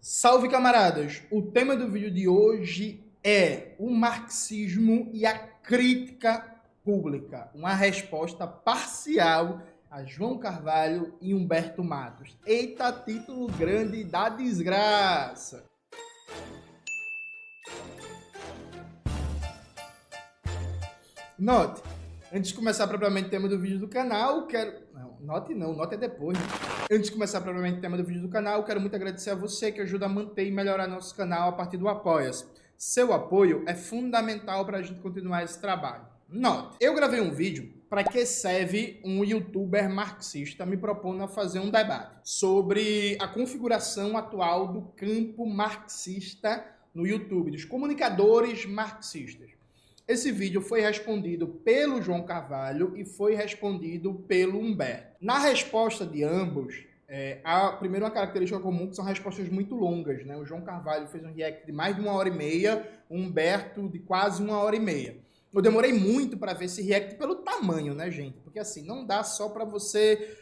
Salve, camaradas! O tema do vídeo de hoje é o marxismo e a crítica pública. Uma resposta parcial a João Carvalho e Humberto Matos. Eita, título grande da desgraça! Note, antes de começar propriamente o tema do vídeo do canal, note é depois, né? Antes de começar propriamente o tema do vídeo do canal, quero muito agradecer a você que ajuda a manter e melhorar nosso canal a partir do Apoia-se. Seu apoio é fundamental para a gente continuar esse trabalho. Note, eu gravei um vídeo para que serve um youtuber marxista me propondo a fazer um debate sobre a configuração atual do campo marxista no YouTube, dos comunicadores marxistas. Esse vídeo foi respondido pelo João Carvalho e foi respondido pelo Humberto. Na resposta de ambos, primeiro uma característica comum que são respostas muito longas, né? O João Carvalho fez um react de mais de 1h30, o Humberto de quase 1h30. Eu demorei muito para ver esse react pelo tamanho, né, gente? Porque assim, não dá só para você...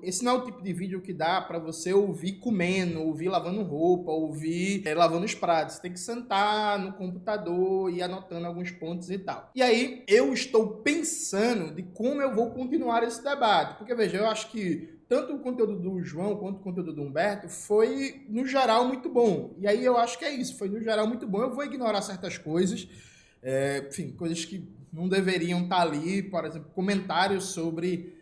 esse não é o tipo de vídeo que dá para você ouvir comendo, ouvir lavando roupa, ouvir lavando os pratos. Você tem que sentar no computador e ir anotando alguns pontos e tal. E aí, eu estou pensando de como eu vou continuar esse debate. Porque, veja, eu acho que tanto o conteúdo do João quanto o conteúdo do Humberto foi, no geral, muito bom. E aí eu acho que é isso, foi, no geral, muito bom. Eu vou ignorar certas coisas, enfim, coisas que não deveriam estar ali, por exemplo, comentários sobre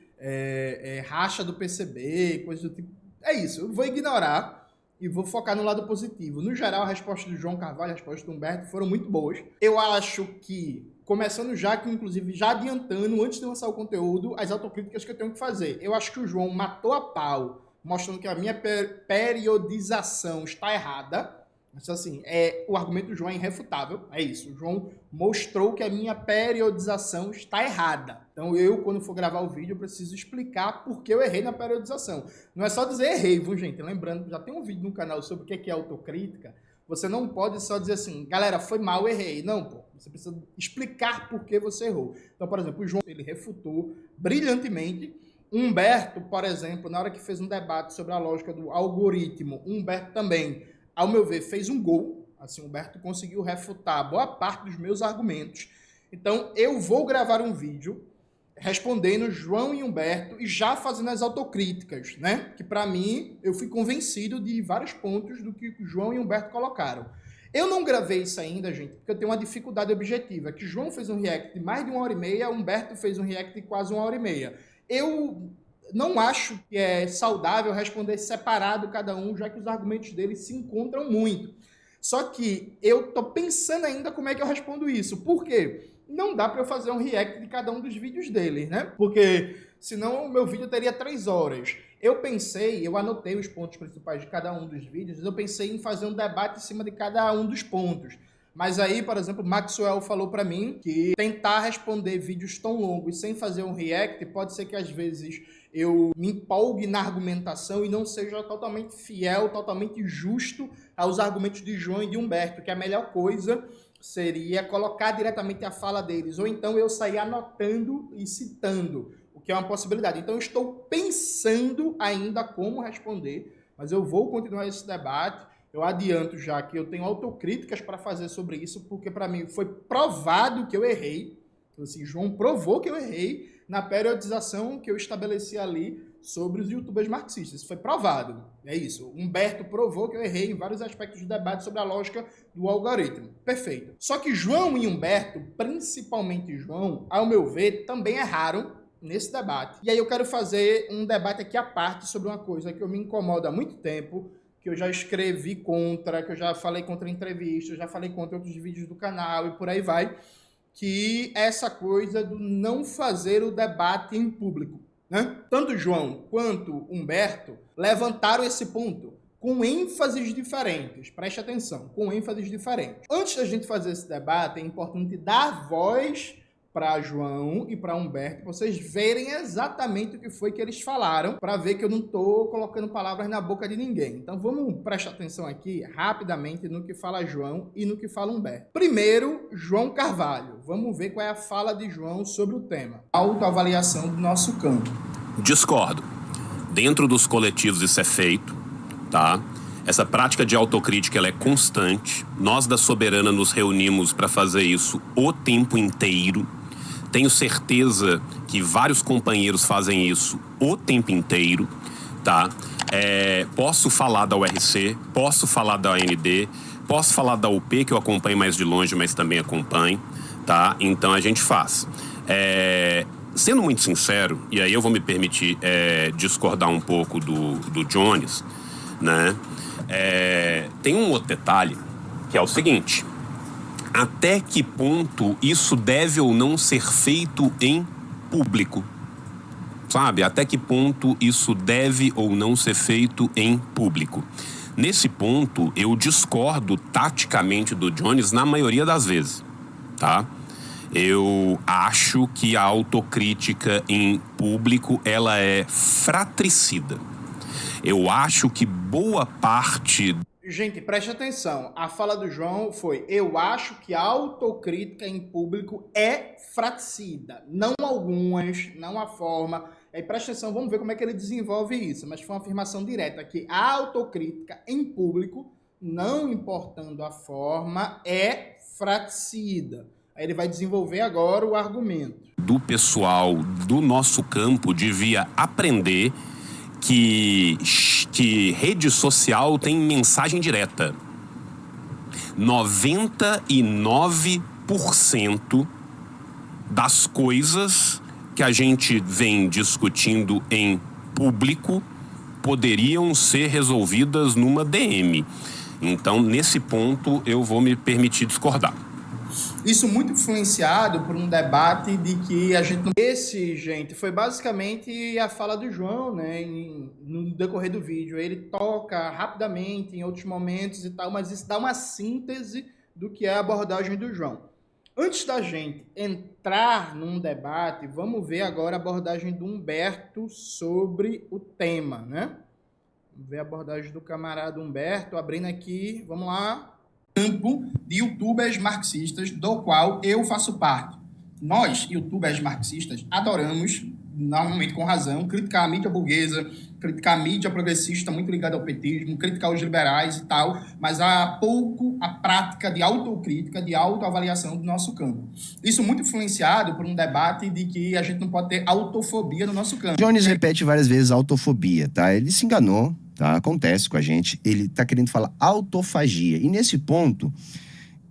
racha do PCB, coisas do tipo. É isso, eu vou ignorar e vou focar no lado positivo. No geral, a resposta do João Carvalho e a resposta do Humberto foram muito boas. Eu acho que, começando já, que inclusive já adiantando, antes de lançar o conteúdo, as autocríticas que eu tenho que fazer. Eu acho que o João matou a pau, mostrando que a minha periodização está errada. Mas assim, o argumento do João é irrefutável, é isso. O João mostrou que a minha periodização está errada. Então eu, quando for gravar o vídeo, eu preciso explicar por que eu errei na periodização. Não é só dizer errei, viu, gente? Lembrando, já tem um vídeo no canal sobre o que é autocrítica. Você não pode só dizer assim, galera, foi mal, errei. Não, pô. Você precisa explicar por que você errou. Então, por exemplo, o João, ele refutou brilhantemente. Humberto, por exemplo, na hora que fez um debate sobre a lógica do algoritmo, Humberto também, ao meu ver, fez um gol. Assim, o Humberto conseguiu refutar boa parte dos meus argumentos. Então, eu vou gravar um vídeo respondendo João e Humberto e já fazendo as autocríticas, né? Que, para mim, eu fui convencido de vários pontos do que João e Humberto colocaram. Eu não gravei isso ainda, gente, porque eu tenho uma dificuldade objetiva, que João fez um react de mais de 1h30, Humberto fez um react de quase 1h30. Eu não acho que é saudável responder separado cada um, já que os argumentos deles se encontram muito. Só que eu tô pensando ainda como é que eu respondo isso. Por quê? Não dá para eu fazer um react de cada um dos vídeos deles, né? Porque senão o meu vídeo teria 3 horas. Eu anotei os pontos principais de cada um dos vídeos, eu pensei em fazer um debate em cima de cada um dos pontos. Mas aí, por exemplo, Maxwell falou para mim que tentar responder vídeos tão longos sem fazer um react pode ser que às vezes eu me empolgue na argumentação e não seja totalmente fiel, totalmente justo aos argumentos de João e de Humberto, que a melhor coisa seria colocar diretamente a fala deles, ou então eu sair anotando e citando, o que é uma possibilidade. Então eu estou pensando ainda como responder, mas eu vou continuar esse debate. Eu adianto já que eu tenho autocríticas para fazer sobre isso, porque para mim foi provado que eu errei. Então, assim, João provou que eu errei na periodização que eu estabeleci ali sobre os youtubers marxistas. Isso foi provado. É isso. Humberto provou que eu errei em vários aspectos do debate sobre a lógica do algoritmo. Perfeito. Só que João e Humberto, principalmente João, ao meu ver, também erraram nesse debate. E aí eu quero fazer um debate aqui à parte sobre uma coisa que eu me incomodo há muito tempo, que eu já escrevi contra, que eu já falei contra entrevistas, já falei contra outros vídeos do canal e por aí vai, que é essa coisa do não fazer o debate em público, né? Tanto João quanto Humberto levantaram esse ponto com ênfases diferentes. Preste atenção, com ênfases diferentes. Antes da gente fazer esse debate, é importante dar voz para João e para Humberto, para vocês verem exatamente o que foi que eles falaram, para ver que eu não estou colocando palavras na boca de ninguém. Então vamos prestar atenção aqui rapidamente no que fala João e no que fala Humberto. Primeiro, João Carvalho. Vamos ver qual é a fala de João sobre o tema. Autoavaliação do nosso campo. Discordo. Dentro dos coletivos isso é feito, tá? Essa prática de autocrítica ela é constante. Nós da Soberana nos reunimos para fazer isso o tempo inteiro. Tenho certeza que vários companheiros fazem isso o tempo inteiro, tá? Posso falar da URC, posso falar da AND, posso falar da UP, que eu acompanho mais de longe, mas também acompanho, tá? Então a gente faz. Sendo muito sincero, e aí eu vou me permitir discordar um pouco do Jones, né? Tem um outro detalhe, que é o seguinte: até que ponto isso deve ou não ser feito em público? Sabe? Até que ponto isso deve ou não ser feito em público? Nesse ponto, eu discordo taticamente do Jones na maioria das vezes, tá? Eu acho que a autocrítica em público, ela é fratricida. Eu acho que boa parte... Gente, preste atenção. A fala do João foi: eu acho que a autocrítica em público é fratricida. Não algumas, não a forma. Aí preste atenção, vamos ver como é que ele desenvolve isso. Mas foi uma afirmação direta que a autocrítica em público, não importando a forma, é fratricida. Aí ele vai desenvolver agora o argumento. Do pessoal do nosso campo devia aprender que rede social tem mensagem direta. 99% das coisas que a gente vem discutindo em público poderiam ser resolvidas numa DM. Então, nesse ponto, eu vou me permitir discordar. Isso muito influenciado por um debate de que a gente... gente, foi basicamente a fala do João, né, no decorrer do vídeo. Ele toca rapidamente em outros momentos e tal, mas isso dá uma síntese do que é a abordagem do João. Antes da gente entrar num debate, vamos ver agora a abordagem do Humberto sobre o tema, né? Vamos ver a abordagem do camarada Humberto, abrindo aqui, vamos lá. Campo de youtubers marxistas, do qual eu faço parte. Nós, youtubers marxistas, adoramos, normalmente com razão, criticar a mídia burguesa, criticar a mídia progressista muito ligada ao petismo, criticar os liberais e tal, mas há pouco a prática de autocrítica, de autoavaliação do nosso campo. Isso muito influenciado por um debate de que a gente não pode ter autofobia no nosso campo. Jones repete várias vezes autofobia, tá? Ele se enganou, tá? Acontece com a gente. Ele tá querendo falar autofagia. E nesse ponto,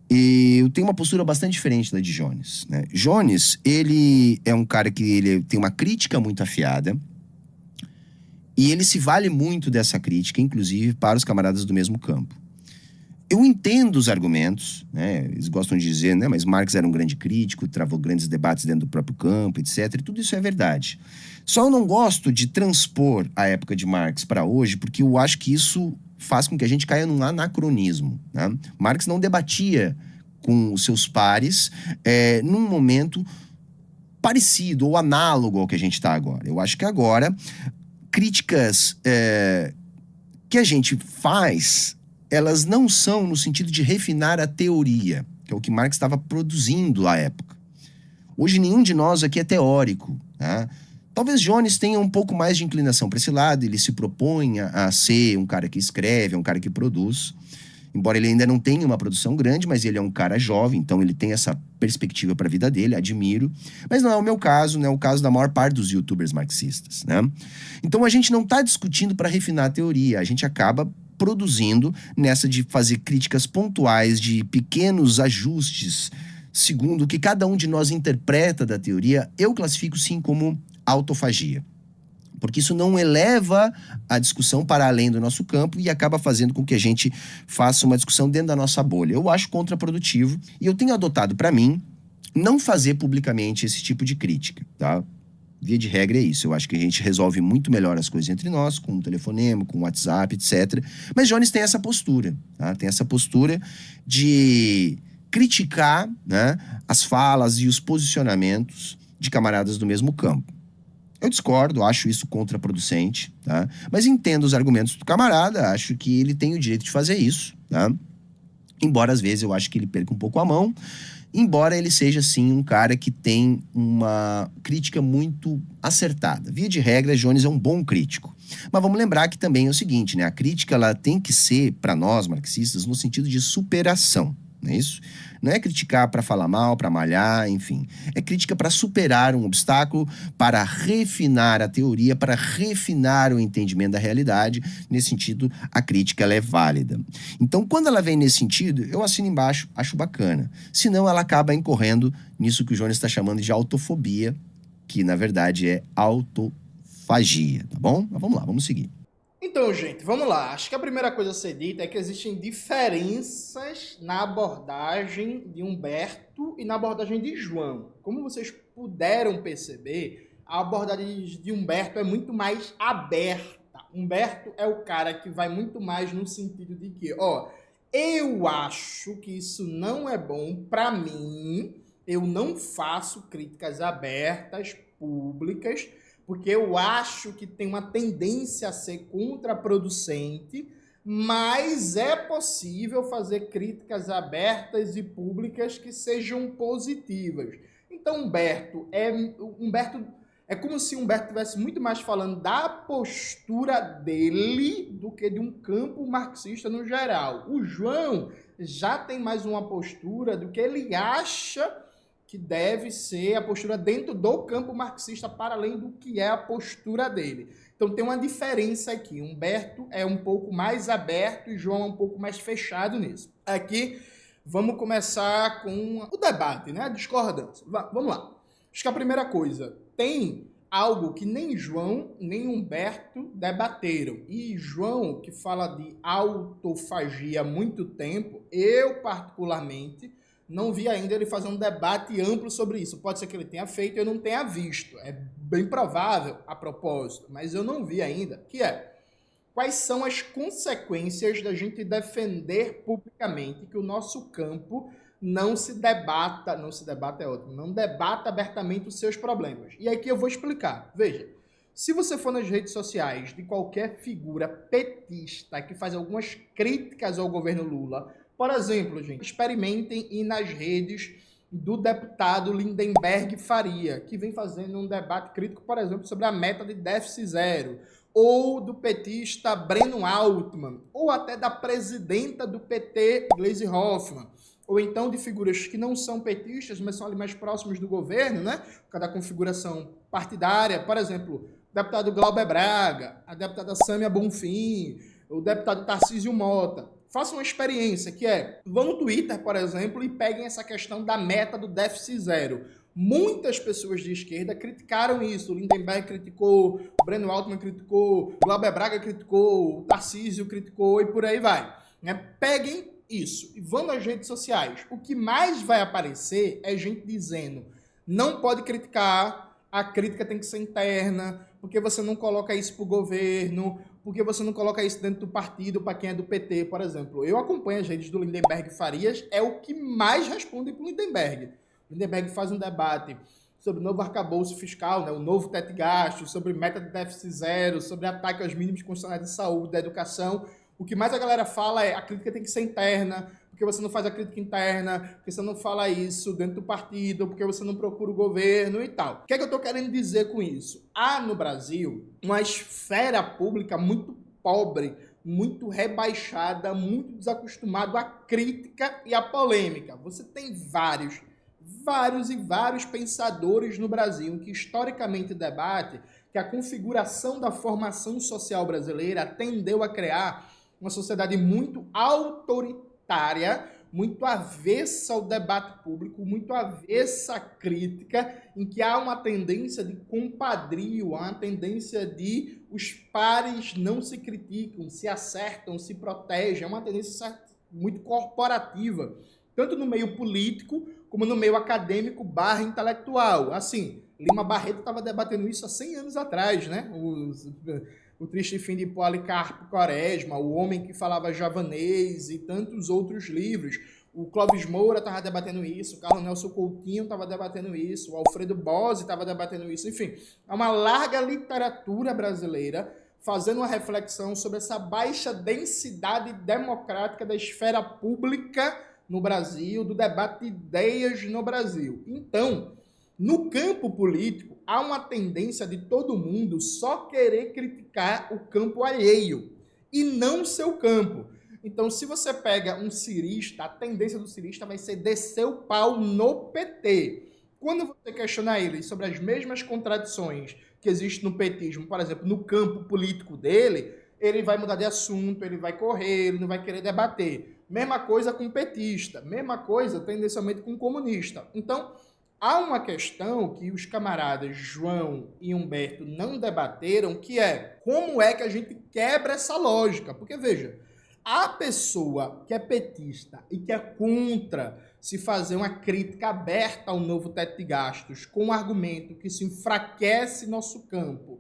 eu tenho uma postura bastante diferente da de Jones, né? Jones, ele é um cara que ele tem uma crítica muito afiada e ele se vale muito dessa crítica, inclusive para os camaradas do mesmo campo. Eu entendo os argumentos, né? Eles gostam de dizer, né? Mas Marx era um grande crítico, travou grandes debates dentro do próprio campo, etc. E tudo isso é verdade. Só eu não gosto de transpor a época de Marx para hoje, porque eu acho que isso faz com que a gente caia num anacronismo, né? Marx não debatia com os seus pares num momento parecido ou análogo ao que a gente está agora. Eu acho que agora, críticas que a gente faz, elas não são no sentido de refinar a teoria, que é o que Marx estava produzindo à época. Hoje nenhum de nós aqui é teórico, né? Talvez Jones tenha um pouco mais de inclinação para esse lado, ele se propõe a ser um cara que escreve, um cara que produz, embora ele ainda não tenha uma produção grande, mas ele é um cara jovem, então ele tem essa perspectiva para a vida dele, admiro. Mas não é o meu caso, não é o caso da maior parte dos youtubers marxistas, né? Então a gente não está discutindo para refinar a teoria, a gente acaba produzindo nessa de fazer críticas pontuais, de pequenos ajustes, segundo o que cada um de nós interpreta da teoria. Eu classifico sim como autofagia, porque isso não eleva a discussão para além do nosso campo e acaba fazendo com que a gente faça uma discussão dentro da nossa bolha. Eu acho contraprodutivo e eu tenho adotado para mim não fazer publicamente esse tipo de crítica, tá? Via de regra é isso. Eu acho que a gente resolve muito melhor as coisas entre nós, com o telefonema, com o WhatsApp, etc. Mas Jones tem essa postura, tá? Tem essa postura de criticar, né, as falas e os posicionamentos de camaradas do mesmo campo. Eu discordo, acho isso contraproducente, tá? Mas entendo os argumentos do camarada, acho que ele tem o direito de fazer isso, tá? embora às vezes eu acho que ele perca um pouco a mão, embora ele seja, sim, um cara que tem uma crítica muito acertada. Via de regra, Jones é um bom crítico. Mas vamos lembrar que também é o seguinte, né? A crítica, ela tem que ser, para nós marxistas, no sentido de superação, não é isso? Não é criticar para falar mal, para malhar, enfim. É crítica para superar um obstáculo, para refinar a teoria, para refinar o entendimento da realidade. Nesse sentido, a crítica ela é válida. Então, quando ela vem nesse sentido, eu assino embaixo, acho bacana. Senão, ela acaba incorrendo nisso que o Jones está chamando de autofobia, que, na verdade, é autofagia, tá bom? Mas vamos lá, vamos seguir. Então, gente, vamos lá. Acho que a primeira coisa a ser dita é que existem diferenças na abordagem de Humberto e na abordagem de João. Como vocês puderam perceber, a abordagem de Humberto é muito mais aberta. Humberto é o cara que vai muito mais no sentido de que, eu acho que isso não é bom para mim, eu não faço críticas abertas, públicas, porque eu acho que tem uma tendência a ser contraproducente, mas é possível fazer críticas abertas e públicas que sejam positivas. Então, Humberto é como se Humberto estivesse muito mais falando da postura dele do que de um campo marxista no geral. O João já tem mais uma postura do que ele acha que deve ser a postura dentro do campo marxista, para além do que é a postura dele. Então tem uma diferença aqui. Humberto é um pouco mais aberto e João é um pouco mais fechado nisso. Aqui vamos começar com o debate, né? A discordância. Vamos lá. Acho que a primeira coisa, tem algo que nem João nem Humberto debateram. E João, que fala de autofagia há muito tempo, eu particularmente não vi ainda ele fazer um debate amplo sobre isso. Pode ser que ele tenha feito e eu não tenha visto. É bem provável, a propósito, mas eu não vi ainda. Que é, quais são as consequências da gente defender publicamente que o nosso campo não debata abertamente os seus problemas. E aqui eu vou explicar. Veja, se você for nas redes sociais de qualquer figura petista que faz algumas críticas ao governo Lula, por exemplo, gente, experimentem ir nas redes do deputado Lindenberg Faria, que vem fazendo um debate crítico, por exemplo, sobre a meta de déficit zero, ou do petista Breno Altman, ou até da presidenta do PT, Gleisi Hoffmann, ou então de figuras que não são petistas, mas são ali mais próximos do governo, né? Cada configuração partidária, por exemplo, o deputado Glauber Braga, a deputada Sâmia Bonfim, o deputado Tarcísio Mota. Façam uma experiência, que é, vão no Twitter, por exemplo, e peguem essa questão da meta do déficit zero. Muitas pessoas de esquerda criticaram isso. O Lindenberg criticou, o Breno Altman criticou, o Glauber Braga criticou, o Tarcísio criticou e por aí vai. Né? Peguem isso e vão nas redes sociais. O que mais vai aparecer é gente dizendo, não pode criticar, a crítica tem que ser interna, porque você não coloca isso para o governo, porque você não coloca isso dentro do partido, para quem é do PT, por exemplo. Eu acompanho as redes do Lindenberg Farias, é o que mais responde para o Lindenberg. O Lindenberg faz um debate sobre o novo arcabouço fiscal, né, o novo teto de gastos, sobre meta de déficit zero, sobre ataque aos mínimos constitucionais de saúde, da educação. O que mais a galera fala é a crítica tem que ser interna, porque você não faz a crítica interna, porque você não fala isso dentro do partido, porque você não procura o governo e tal. O que é que eu estou querendo dizer com isso? Há no Brasil uma esfera pública muito pobre, muito rebaixada, muito desacostumado à crítica e à polêmica. Você tem vários pensadores no Brasil que historicamente debate que a configuração da formação social brasileira tendeu a criar uma sociedade muito autoritária, muito avessa ao debate público, muito avessa à crítica, em que há uma tendência de compadrio, há uma tendência de os pares não se criticam, se acertam, se protegem, é uma tendência muito corporativa, tanto no meio político como no meio acadêmico / intelectual. Assim, Lima Barreto estava debatendo isso há 100 anos atrás, né? O Triste Fim de Policarpo Quaresma, O Homem que Falava Javanês e tantos outros livros. O Clóvis Moura estava debatendo isso, o Carlos Nelson Coutinho estava debatendo isso, o Alfredo Bose estava debatendo isso. Enfim, há uma larga literatura brasileira fazendo uma reflexão sobre essa baixa densidade democrática da esfera pública no Brasil, do debate de ideias no Brasil. Então, no campo político, há uma tendência de todo mundo só querer criticar o campo alheio e não o seu campo. Então, se você pega um cirista, a tendência do cirista vai ser descer o pau no PT. Quando você questionar ele sobre as mesmas contradições que existem no petismo, por exemplo, no campo político dele, ele vai mudar de assunto, ele vai correr, ele não vai querer debater. Mesma coisa com petista, mesma coisa tendencialmente com comunista. Então, há uma questão que os camaradas João e Humberto não debateram, que é como é que a gente quebra essa lógica. Porque, veja, a pessoa que é petista e que é contra se fazer uma crítica aberta ao novo teto de gastos com o argumento que isso enfraquece nosso campo,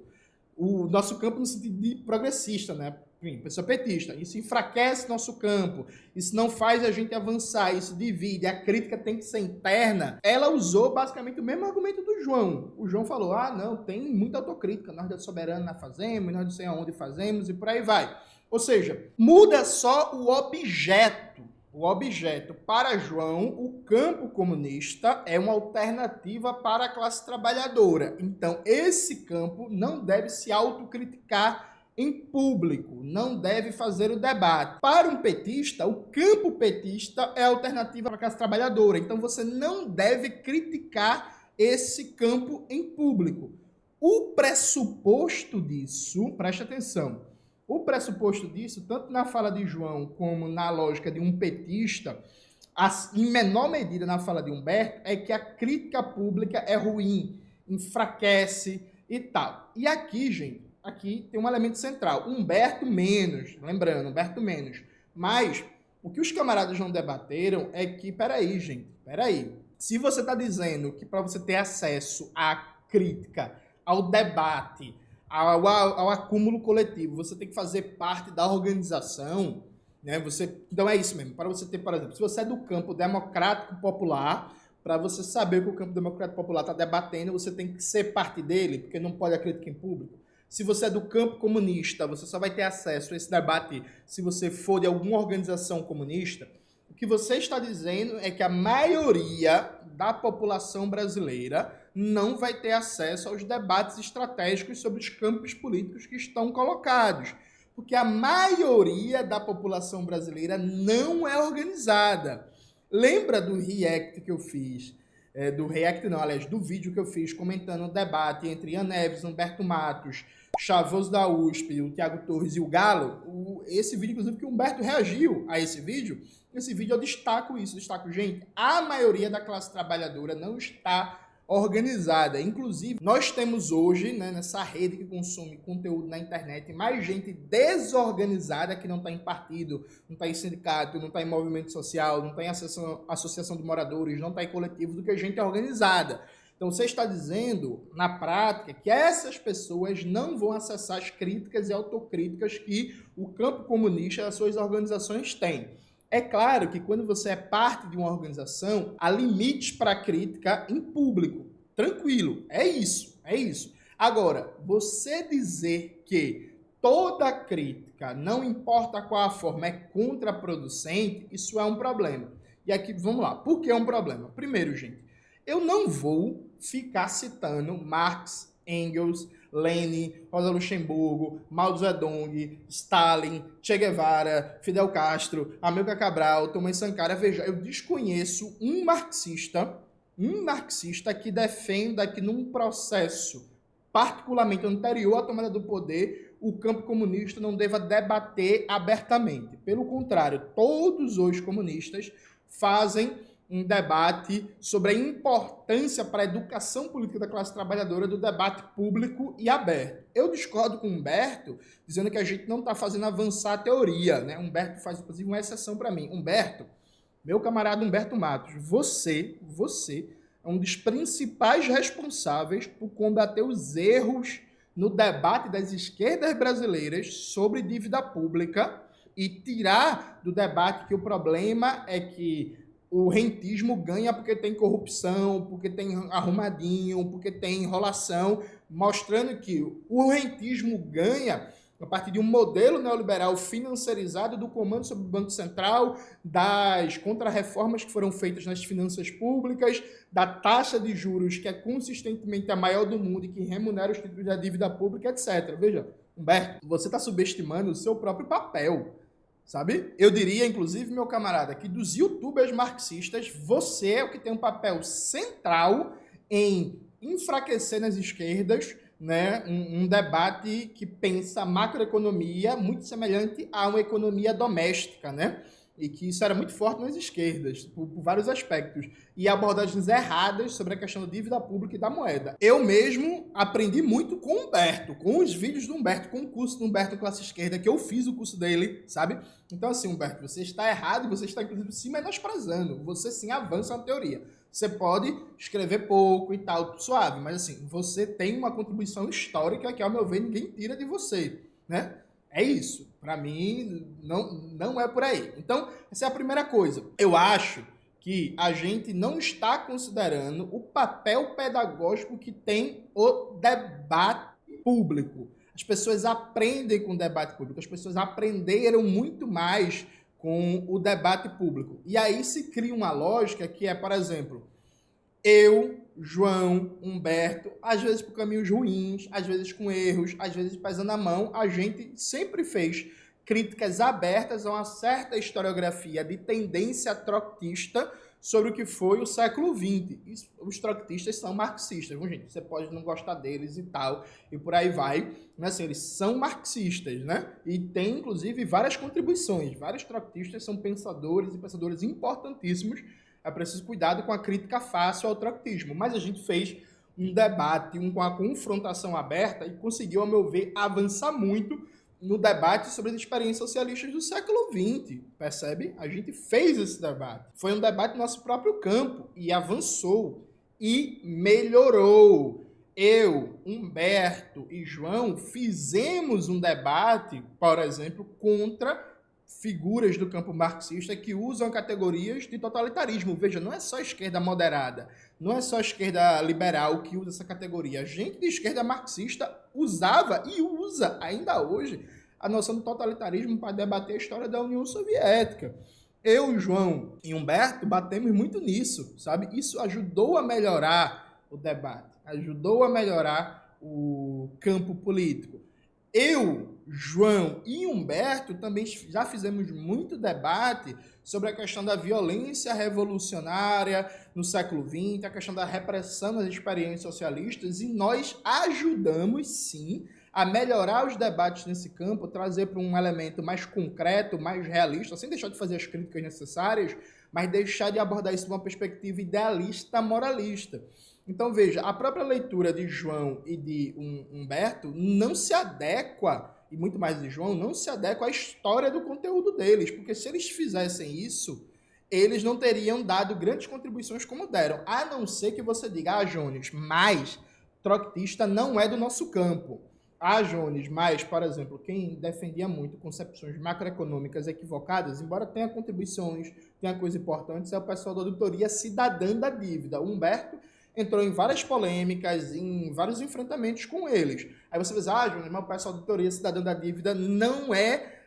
o nosso campo no sentido de progressista, né? Pessoa petista, isso enfraquece nosso campo, isso não faz a gente avançar, isso divide, a crítica tem que ser interna. Ela usou basicamente o mesmo argumento do João. O João falou, não, tem muita autocrítica, nós da Soberana fazemos, nós não sei aonde fazemos e por aí vai. Ou seja, muda só o objeto. O objeto para João, o campo comunista é uma alternativa para a classe trabalhadora. Então, esse campo não deve se autocriticar em público, não deve fazer o debate. Para um petista, o campo petista é a alternativa para a classe trabalhadora. Então, você não deve criticar esse campo em público. O pressuposto disso, preste atenção, o pressuposto disso, tanto na fala de João como na lógica de um petista, em menor medida na fala de Humberto, é que a crítica pública é ruim, enfraquece e tal. E aqui, gente, aqui tem um elemento central. Humberto menos, lembrando, Humberto menos. Mas o que os camaradas não debateram é que, peraí, gente, se você está dizendo que para você ter acesso à crítica, ao debate, ao acúmulo coletivo, você tem que fazer parte da organização, né? Então é isso mesmo. Para você ter, por exemplo, se você é do campo democrático popular, para você saber o que o campo democrático popular está debatendo, você tem que ser parte dele, porque não pode acreditar em público. Se você é do campo comunista, você só vai ter acesso a esse debate se você for de alguma organização comunista. O que você está dizendo é que a maioria da população brasileira não vai ter acesso aos debates estratégicos sobre os campos políticos que estão colocados. Porque a maioria da população brasileira não é organizada. Lembra do react que eu fiz? Do vídeo que eu fiz comentando o debate entre Ian Neves, Humberto Matos, Chavoso da USP, o Thiago Torres e o Galo? Esse vídeo, inclusive, que o Humberto reagiu a esse vídeo, eu destaco, gente, a maioria da classe trabalhadora não está organizada. Inclusive, nós temos hoje, né, nessa rede que consome conteúdo na internet, mais gente desorganizada que não está em partido, não está em sindicato, não está em movimento social, não está em associação de moradores, não está em coletivo, do que gente organizada. Então, você está dizendo, na prática, que essas pessoas não vão acessar as críticas e autocríticas que o campo comunista e as suas organizações têm. É claro que quando você é parte de uma organização, há limites para a crítica em público. Tranquilo, é isso. Agora, você dizer que toda crítica, não importa qual a forma, é contraproducente, isso é um problema. E aqui, vamos lá, por que é um problema? Primeiro, gente, eu não vou ficar citando Marx, Engels, Lenin, Rosa Luxemburgo, Mao Zedong, Stalin, Che Guevara, Fidel Castro, Amílcar Cabral, Thomas Sankara. Veja, eu desconheço um marxista que defenda que num processo particularmente anterior à tomada do poder, o campo comunista não deva debater abertamente. Pelo contrário, todos os comunistas fazem um debate sobre a importância para a educação política da classe trabalhadora do debate público e aberto. Eu discordo com o Humberto, dizendo que a gente não está fazendo avançar a teoria, né? Humberto faz, inclusive, uma exceção para mim. Humberto, meu camarada Humberto Matos, você é um dos principais responsáveis por combater os erros no debate das esquerdas brasileiras sobre dívida pública e tirar do debate que o problema é que o rentismo ganha porque tem corrupção, porque tem arrumadinho, porque tem enrolação, mostrando que o rentismo ganha a partir de um modelo neoliberal financiarizado do comando sobre o Banco Central, das contrarreformas que foram feitas nas finanças públicas, da taxa de juros que é consistentemente a maior do mundo e que remunera os títulos da dívida pública, etc. Veja, Humberto, você está subestimando o seu próprio papel, sabe? Eu diria, inclusive, meu camarada, que dos youtubers marxistas, você é o que tem um papel central em enfraquecer nas esquerdas, né, um debate que pensa macroeconomia muito semelhante a uma economia doméstica, né? E que isso era muito forte nas esquerdas, por vários aspectos. E abordagens erradas sobre a questão da dívida pública e da moeda. Eu mesmo aprendi muito com o Humberto, com os vídeos do Humberto, com o curso do Humberto Classe Esquerda, que eu fiz o curso dele, sabe? Então assim, Humberto, você está errado e você está, inclusive, se menosprezando. Você sim avança na teoria. Você pode escrever pouco e tal, suave, mas assim, você tem uma contribuição histórica que, ao meu ver, ninguém tira de você, né? É isso. Para mim, não é por aí. Então, essa é a primeira coisa. Eu acho que a gente não está considerando o papel pedagógico que tem o debate público. As pessoas aprendem com o debate público, as pessoas aprenderam muito mais com o debate público. E aí se cria uma lógica que é, por exemplo, eu, João, Humberto, às vezes por caminhos ruins, às vezes com erros, às vezes pesando a mão, a gente sempre fez críticas abertas a uma certa historiografia de tendência trotskista sobre o que foi o século XX. Os trotskistas são marxistas, viu, gente? Você pode não gostar deles e tal, e por aí vai, mas assim, eles são marxistas, né? E tem, inclusive, várias contribuições. Vários trotskistas são pensadores e pensadores importantíssimos. É preciso cuidado com a crítica fácil ao trotskismo. Mas a gente fez um debate, com a confrontação aberta e conseguiu, ao meu ver, avançar muito no debate sobre as experiências socialistas do século XX, percebe? A gente fez esse debate. Foi um debate no nosso próprio campo e avançou e melhorou. Eu, Humberto e João fizemos um debate, por exemplo, contra figuras do campo marxista que usam categorias de totalitarismo. Veja, não é só a esquerda moderada, não é só a esquerda liberal que usa essa categoria. A gente de esquerda marxista usava e usa ainda hoje a noção do totalitarismo para debater a história da União Soviética. Eu, João e Humberto batemos muito nisso, sabe? Isso ajudou a melhorar o debate, ajudou a melhorar o campo político. Eu, João e Humberto também já fizemos muito debate sobre a questão da violência revolucionária no século XX, a questão da repressão das experiências socialistas, e nós ajudamos, sim, a melhorar os debates nesse campo, trazer para um elemento mais concreto, mais realista, sem deixar de fazer as críticas necessárias, mas deixar de abordar isso de uma perspectiva idealista, moralista. Então, veja, a própria leitura de João e de Humberto não se adequa, e muito mais de João, não se adequa à história do conteúdo deles, porque se eles fizessem isso, eles não teriam dado grandes contribuições como deram, a não ser que você diga, Jones, mas trotskista não é do nosso campo. Jones, mas, por exemplo, quem defendia muito concepções macroeconômicas equivocadas, embora tenha contribuições, tenha coisas importantes, é o pessoal da auditoria cidadã da dívida. O Humberto entrou em várias polêmicas, em vários enfrentamentos com eles. Aí você diz, Jones, mas o pessoal da auditoria cidadã da dívida não é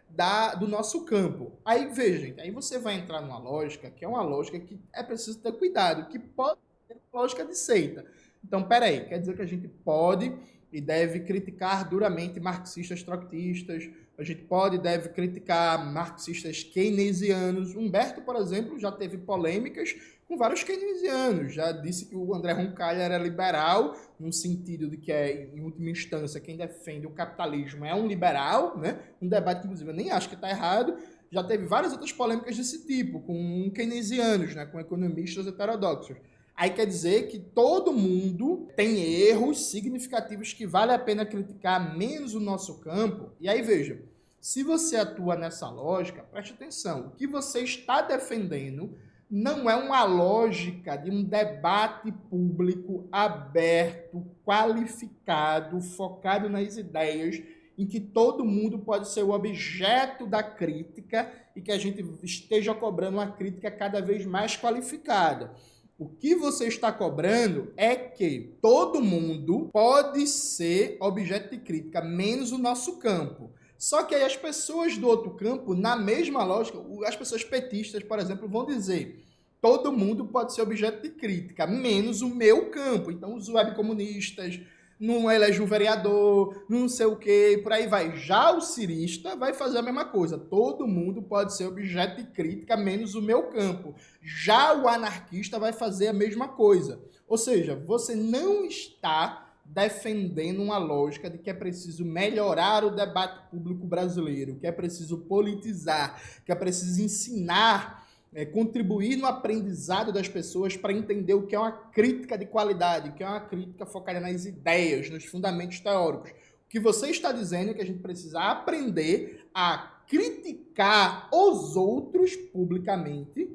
do nosso campo. Aí, veja, gente, aí você vai entrar numa lógica, que é uma lógica que é preciso ter cuidado, que pode ser uma lógica de seita. Então, peraí, quer dizer que a gente pode e deve criticar duramente marxistas trotskistas, a gente pode e deve criticar marxistas keynesianos. Humberto, por exemplo, já teve polêmicas com vários keynesianos, já disse que o André Roncalha era liberal, no sentido de que, em última instância, quem defende o capitalismo é um liberal, né? Um debate que, inclusive, eu nem acho que está errado. Já teve várias outras polêmicas desse tipo, com keynesianos, né? Com economistas heterodoxos. Aí quer dizer que todo mundo tem erros significativos que vale a pena criticar, menos o nosso campo. E aí, veja, se você atua nessa lógica, preste atenção, o que você está defendendo não é uma lógica de um debate público aberto, qualificado, focado nas ideias, em que todo mundo pode ser o objeto da crítica e que a gente esteja cobrando uma crítica cada vez mais qualificada. O que você está cobrando é que todo mundo pode ser objeto de crítica, menos o nosso campo. Só que aí as pessoas do outro campo, na mesma lógica, as pessoas petistas, por exemplo, vão dizer: todo mundo pode ser objeto de crítica, menos o meu campo. Então, os webcomunistas, não elege um vereador, não sei o quê, por aí vai. Já o cirista vai fazer a mesma coisa. Todo mundo pode ser objeto de crítica, menos o meu campo. Já o anarquista vai fazer a mesma coisa. Ou seja, você não está defendendo uma lógica de que é preciso melhorar o debate público brasileiro, que é preciso politizar, que é preciso ensinar, contribuir no aprendizado das pessoas para entender o que é uma crítica de qualidade, o que é uma crítica focada nas ideias, nos fundamentos teóricos. O que você está dizendo é que a gente precisa aprender a criticar os outros publicamente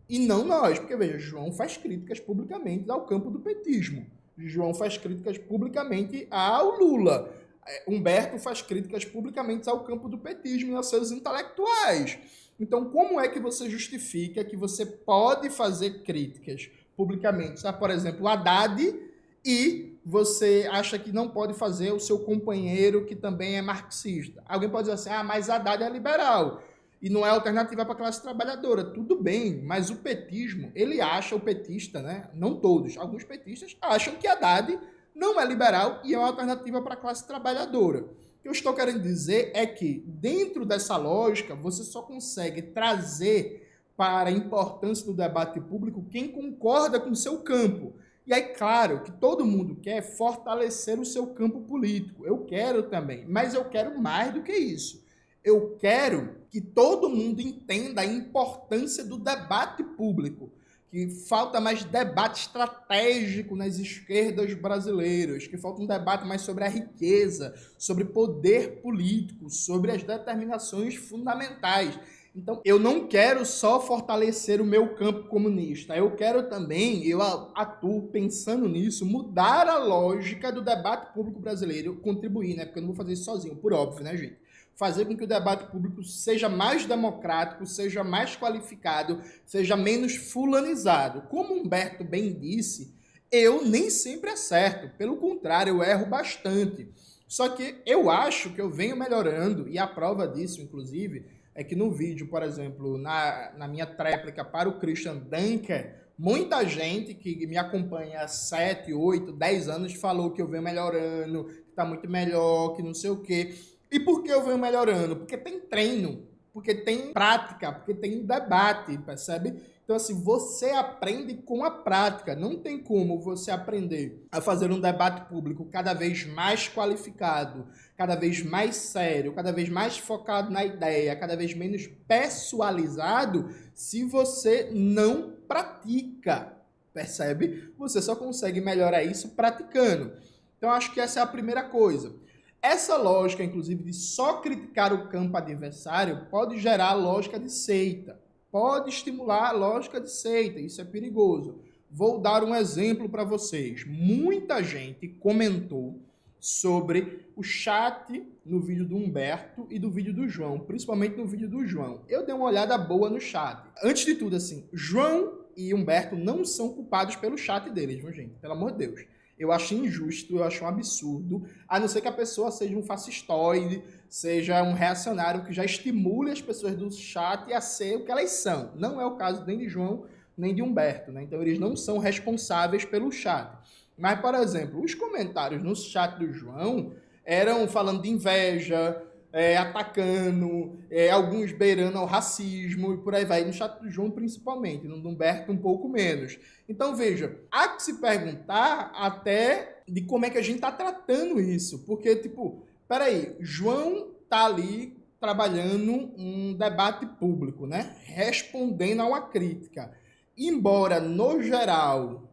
e não nós. Porque, veja, João faz críticas publicamente ao campo do petismo. João faz críticas publicamente ao Lula. Humberto faz críticas publicamente ao campo do petismo e aos seus intelectuais. Então, como é que você justifica que você pode fazer críticas publicamente, sabe? Por exemplo, o Haddad, e você acha que não pode fazer o seu companheiro que também é marxista? Alguém pode dizer assim: mas Haddad é liberal e não é alternativa para a classe trabalhadora. Tudo bem, mas o petismo, ele acha, o petista, né? Não todos, alguns petistas acham que Haddad não é liberal e é uma alternativa para a classe trabalhadora. O que eu estou querendo dizer é que, dentro dessa lógica, você só consegue trazer para a importância do debate público quem concorda com o seu campo. E aí, claro, que todo mundo quer fortalecer o seu campo político. Eu quero também, mas eu quero mais do que isso. Eu quero que todo mundo entenda a importância do debate público, que falta mais debate estratégico nas esquerdas brasileiras, que falta um debate mais sobre a riqueza, sobre poder político, sobre as determinações fundamentais. Então, eu não quero só fortalecer o meu campo comunista, eu quero também, eu atuo pensando nisso, mudar a lógica do debate público brasileiro, contribuir, né? Porque eu não vou fazer isso sozinho, por óbvio, né, gente? Fazer com que o debate público seja mais democrático, seja mais qualificado, seja menos fulanizado. Como Humberto bem disse, eu nem sempre acerto. Pelo contrário, eu erro bastante. Só que eu acho que eu venho melhorando, e a prova disso, inclusive, é que no vídeo, por exemplo, na minha tréplica para o Christian Dunker, muita gente que me acompanha há 7, 8, 10 anos falou que eu venho melhorando, que está muito melhor, que não sei o quê. E por que eu venho melhorando? Porque tem treino, porque tem prática, porque tem debate, percebe? Então, assim, você aprende com a prática. Não tem como você aprender a fazer um debate público cada vez mais qualificado, cada vez mais sério, cada vez mais focado na ideia, cada vez menos pessoalizado, se você não pratica, percebe? Você só consegue melhorar isso praticando. Então, acho que essa é a primeira coisa. Essa lógica, inclusive, de só criticar o campo adversário pode gerar lógica de seita, pode estimular a lógica de seita, isso é perigoso. Vou dar um exemplo para vocês. Muita gente comentou sobre o chat no vídeo do Humberto e do vídeo do João, principalmente no vídeo do João. Eu dei uma olhada boa no chat. Antes de tudo, assim, João e Humberto não são culpados pelo chat deles, viu, gente? Pelo amor de Deus. Eu acho injusto, eu acho um absurdo, a não ser que a pessoa seja um fascistoide, seja um reacionário que já estimule as pessoas do chat a ser o que elas são. Não é o caso nem de João, nem de Humberto, né? Então eles não são responsáveis pelo chat. Mas, por exemplo, os comentários no chat do João eram falando de inveja, atacando, alguns beirando ao racismo e por aí vai, no chat do João principalmente, no do Humberto um pouco menos. Então, veja, há que se perguntar até de como é que a gente está tratando isso, porque, tipo, peraí, João tá ali trabalhando um debate público, né? Respondendo a uma crítica. Embora, no geral,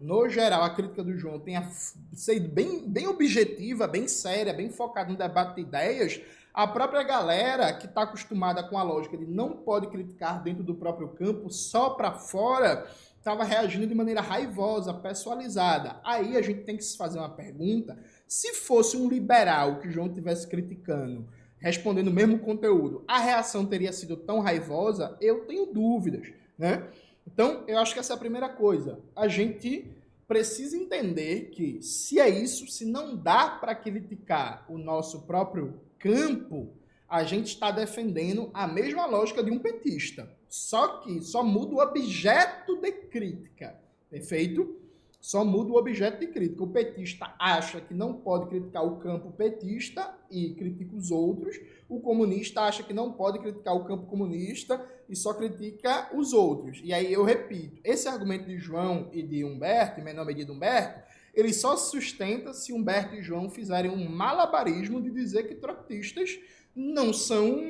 a crítica do João tenha sido bem objetiva, bem séria, bem focada no debate de ideias, a própria galera que está acostumada com a lógica de não pode criticar dentro do próprio campo, só para fora, estava reagindo de maneira raivosa, pessoalizada. Aí a gente tem que se fazer uma pergunta: se fosse um liberal que o João estivesse criticando, respondendo o mesmo conteúdo, a reação teria sido tão raivosa? Eu tenho dúvidas, né? Então, eu acho que essa é a primeira coisa. A gente precisa entender que, se é isso, se não dá para criticar o nosso próprio campo, a gente está defendendo a mesma lógica de um petista. Só que só muda o objeto de crítica, perfeito? Só muda o objeto de crítica. O petista acha que não pode criticar o campo petista e critica os outros. O comunista acha que não pode criticar o campo comunista e só critica os outros. E aí eu repito, esse argumento de João e de Humberto, em menor medida Humberto, ele só se sustenta se Humberto e João fizerem um malabarismo de dizer que trotskistas não são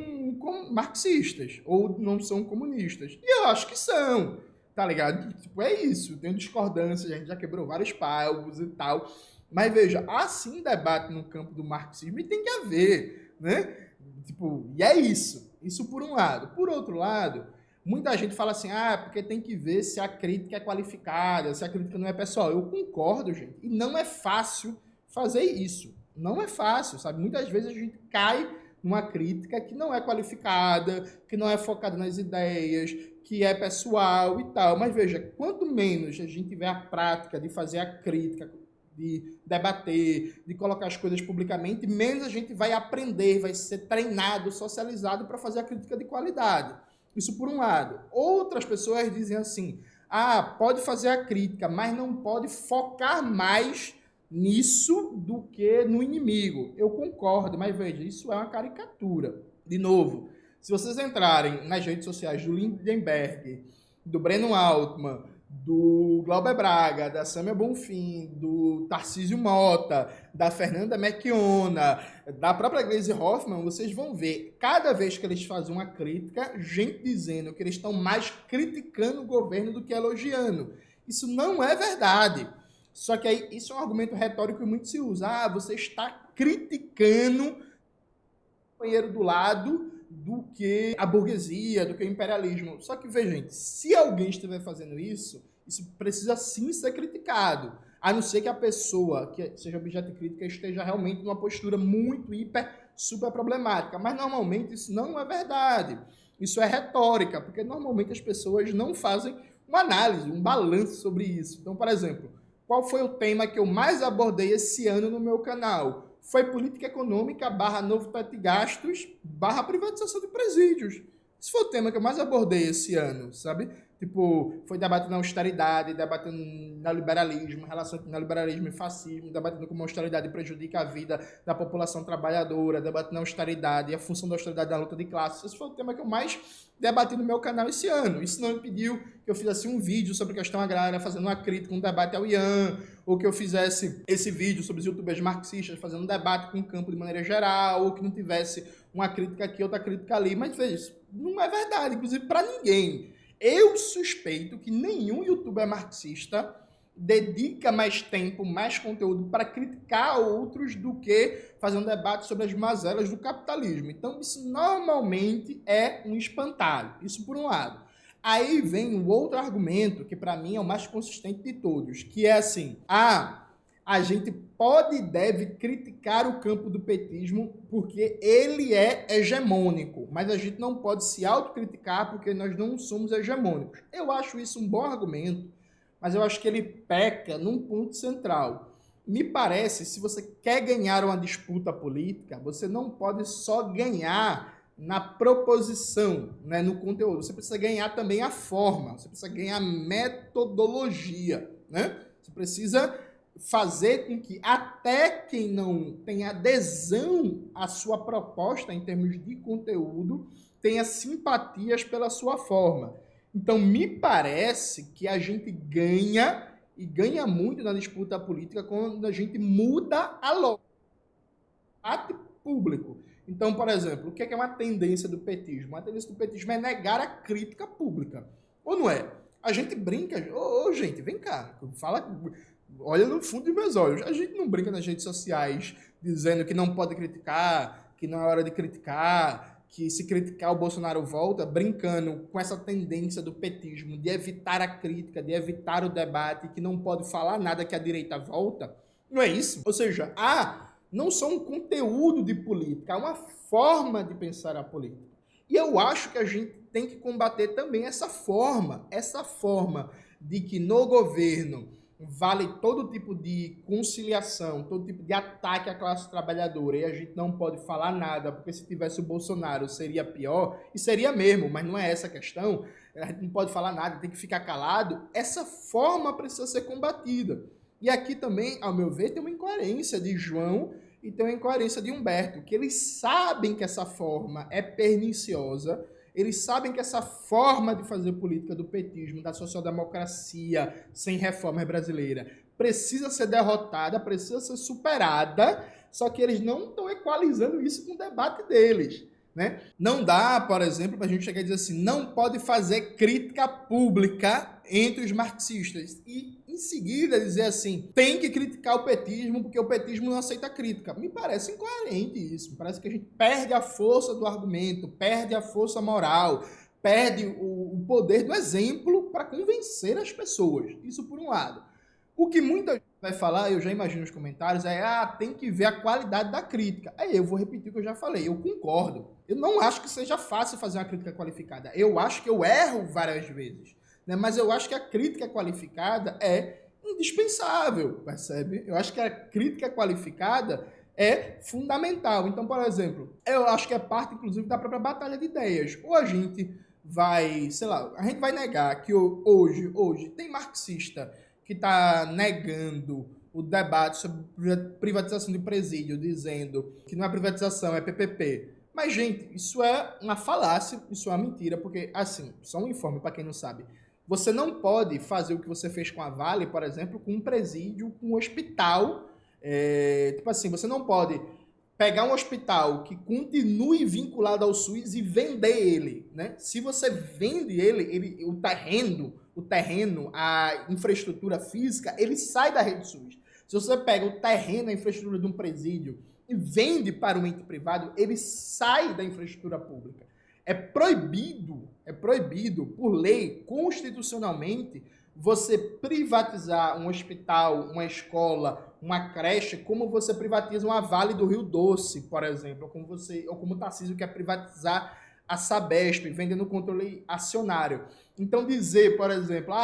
marxistas ou não são comunistas. E eu acho que são. Tá ligado? Tipo, é isso. Tem discordância, a gente já quebrou vários paus e tal. Mas veja, há sim debate no campo do marxismo e tem que haver, né? Tipo, e é isso. Isso por um lado. Por outro lado, muita gente fala assim, porque tem que ver se a crítica é qualificada, se a crítica não é pessoal. Eu concordo, gente. E não é fácil fazer isso. Não é fácil, sabe? Muitas vezes a gente cai numa crítica que não é qualificada, que não é focada nas ideias, que é pessoal e tal. Mas veja, quanto menos a gente tiver a prática de fazer a crítica, de debater, de colocar as coisas publicamente, menos a gente vai aprender, vai ser treinado, socializado para fazer a crítica de qualidade. Isso por um lado. Outras pessoas dizem assim, pode fazer a crítica, mas não pode focar mais nisso do que no inimigo. Eu concordo, mas veja, isso é uma caricatura. De novo, se vocês entrarem nas redes sociais do Lindenberg, do Breno Altman, do Glauber Braga, da Sâmia Bonfim, do Tarcísio Mota, da Fernanda Mecchiona, da própria Gleisi Hoffmann, vocês vão ver, cada vez que eles fazem uma crítica, gente dizendo que eles estão mais criticando o governo do que elogiando. Isso não é verdade. Só que aí, isso é um argumento retórico que muito se usa. Você está criticando o companheiro do lado do que a burguesia, do que o imperialismo. Só que, veja, gente, se alguém estiver fazendo isso, isso precisa sim ser criticado. A não ser que a pessoa que seja objeto de crítica esteja realmente numa postura muito, super problemática. Mas, normalmente, isso não é verdade. Isso é retórica, porque, normalmente, as pessoas não fazem uma análise, um balanço sobre isso. Então, por exemplo, qual foi o tema que eu mais abordei esse ano no meu canal? Foi política econômica / novo teto de gastos / privatização de presídios. Esse foi o tema que eu mais abordei esse ano, sabe? Tipo, foi debatendo a austeridade, debatendo neoliberalismo, relação entre neoliberalismo e fascismo, debatendo como a austeridade prejudica a vida da população trabalhadora, debatendo a austeridade e a função da austeridade na luta de classes. Esse foi o tema que eu mais debati no meu canal esse ano. Isso não impediu que eu fizesse um vídeo sobre questão agrária, fazendo uma crítica, um debate ao Ian, ou que eu fizesse esse vídeo sobre os youtubers marxistas, fazendo um debate com o campo de maneira geral, ou que não tivesse uma crítica aqui, outra crítica ali. Mas veja, isso não é verdade, inclusive para ninguém. Eu suspeito que nenhum youtuber marxista dedica mais tempo, mais conteúdo para criticar outros do que fazer um debate sobre as mazelas do capitalismo. Então, isso normalmente é um espantalho. Isso por um lado. Aí vem um outro argumento, que para mim é o mais consistente de todos, que é assim, a gente pode e deve criticar o campo do petismo porque ele é hegemônico, mas a gente não pode se autocriticar porque nós não somos hegemônicos. Eu acho isso um bom argumento, mas eu acho que ele peca num ponto central. Me parece, se você quer ganhar uma disputa política, você não pode só ganhar na proposição, né, no conteúdo. Você precisa ganhar também a forma, você precisa ganhar metodologia, né? Você precisa fazer com que até quem não tem adesão à sua proposta em termos de conteúdo tenha simpatias pela sua forma. Então, me parece que a gente ganha, e ganha muito na disputa política, quando a gente muda a lógica público. Então, por exemplo, o que é uma tendência do petismo? A tendência do petismo é negar a crítica pública. Ou não é? A gente brinca... gente, vem cá. Fala... Olha no fundo dos meus olhos. A gente não brinca nas redes sociais dizendo que não pode criticar, que não é hora de criticar, que se criticar o Bolsonaro volta, brincando com essa tendência do petismo de evitar a crítica, de evitar o debate, que não pode falar nada que a direita volta. Não é isso? Ou seja, não só um conteúdo de política, há uma forma de pensar a política. E eu acho que a gente tem que combater também essa forma de que no governo vale todo tipo de conciliação, todo tipo de ataque à classe trabalhadora, e a gente não pode falar nada, porque se tivesse o Bolsonaro seria pior, e seria mesmo, mas não é essa a questão, a gente não pode falar nada, tem que ficar calado, essa forma precisa ser combatida. E aqui também, ao meu ver, tem uma incoerência de João e tem uma incoerência de Humberto, que eles sabem que essa forma é perniciosa, eles sabem que essa forma de fazer política do petismo, da social-democracia sem reforma brasileira, precisa ser derrotada, precisa ser superada, só que eles não estão equalizando isso com o debate deles. Né? Não dá, por exemplo, para a gente chegar e dizer assim, não pode fazer crítica pública entre os marxistas e em seguida dizer assim, tem que criticar o petismo porque o petismo não aceita crítica. Me parece incoerente isso, me parece que a gente perde a força do argumento, perde a força moral, perde o poder do exemplo para convencer as pessoas. Isso por um lado. O que muita gente vai falar, eu já imagino nos comentários, tem que ver a qualidade da crítica. Aí eu vou repetir o que eu já falei, eu concordo. Eu não acho que seja fácil fazer uma crítica qualificada. Eu acho que eu erro várias vezes. Né? Mas eu acho que a crítica qualificada é indispensável, percebe? Eu acho que a crítica qualificada é fundamental. Então, por exemplo, eu acho que é parte, inclusive, da própria batalha de ideias. Ou a gente vai, sei lá, a gente vai negar que hoje tem marxista que está negando o debate sobre privatização de presídio, dizendo que não é privatização, é PPP. Mas, gente, isso é uma falácia, isso é uma mentira, porque, assim, só um informe para quem não sabe, você não pode fazer o que você fez com a Vale, por exemplo, com um presídio, com um hospital. Tipo assim, você não pode pegar um hospital que continue vinculado ao SUS e vender ele, né? Se você vende ele o terreno, a infraestrutura física, ele sai da rede SUS. Se você pega o terreno, a infraestrutura de um presídio e vende para um ente privado, ele sai da infraestrutura pública. É proibido por lei, constitucionalmente, você privatizar um hospital, uma escola, uma creche, como você privatiza uma Vale do Rio Doce, por exemplo, ou como o Tarcísio quer privatizar a Sabesp, vendendo controle acionário. Então dizer, por exemplo,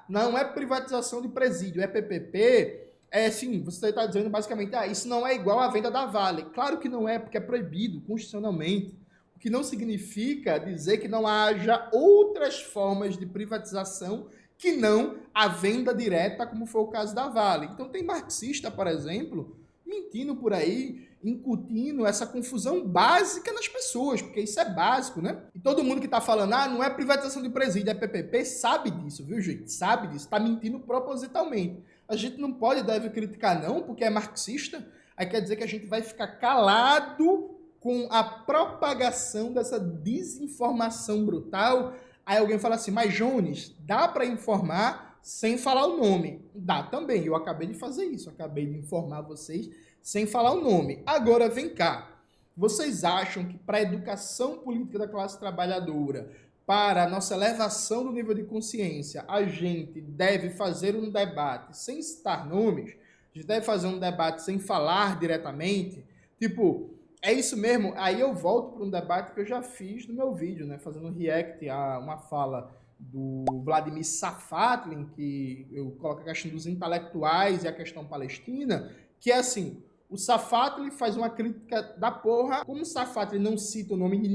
não é privatização de presídio, é PPP, sim, você está dizendo basicamente, isso não é igual à venda da Vale. Claro que não é, porque é proibido constitucionalmente. O que não significa dizer que não haja outras formas de privatização que não a venda direta, como foi o caso da Vale. Então tem marxista, por exemplo, mentindo por aí, incutindo essa confusão básica nas pessoas, porque isso é básico, né? E todo mundo que está falando, não é privatização de presídio, é PPP, sabe disso, viu, gente? Sabe disso, está mentindo propositalmente. A gente não pode, deve criticar não, porque é marxista, aí quer dizer que a gente vai ficar calado com a propagação dessa desinformação brutal. Aí alguém fala assim, mas Jones, dá para informar sem falar o nome? Dá também, eu acabei de fazer isso, acabei de informar vocês sem falar o nome. Agora, vem cá, vocês acham que para a educação política da classe trabalhadora, para a nossa elevação do nível de consciência, a gente deve fazer um debate sem citar nomes? A gente deve fazer um debate sem falar diretamente? Tipo, é isso mesmo? Aí eu volto para um debate que eu já fiz no meu vídeo, né? Fazendo um react a uma fala do Vladimir Safatlin, que eu coloco a questão dos intelectuais e a questão palestina, que é assim, o Safatlin faz uma crítica da porra, como o Safatlin não cita o nome de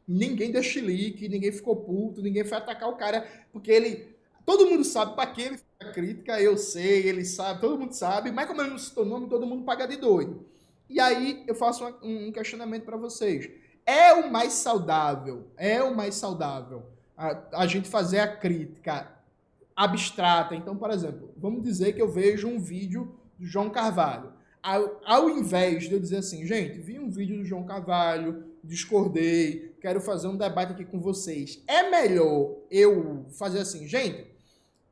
ninguém deu chilique, ninguém ficou puto, ninguém foi atacar o cara, porque todo mundo sabe para que ele fez a crítica, eu sei, ele sabe, todo mundo sabe, mas como ele não citou o nome, todo mundo paga de doido. E aí eu faço um questionamento para vocês. É o mais saudável a gente fazer a crítica abstrata? Então, por exemplo, vamos dizer que eu vejo um vídeo do João Carvalho. Ao invés de eu dizer assim, gente, vi um vídeo do João Carvalho, discordei, quero fazer um debate aqui com vocês. É melhor eu fazer assim, gente,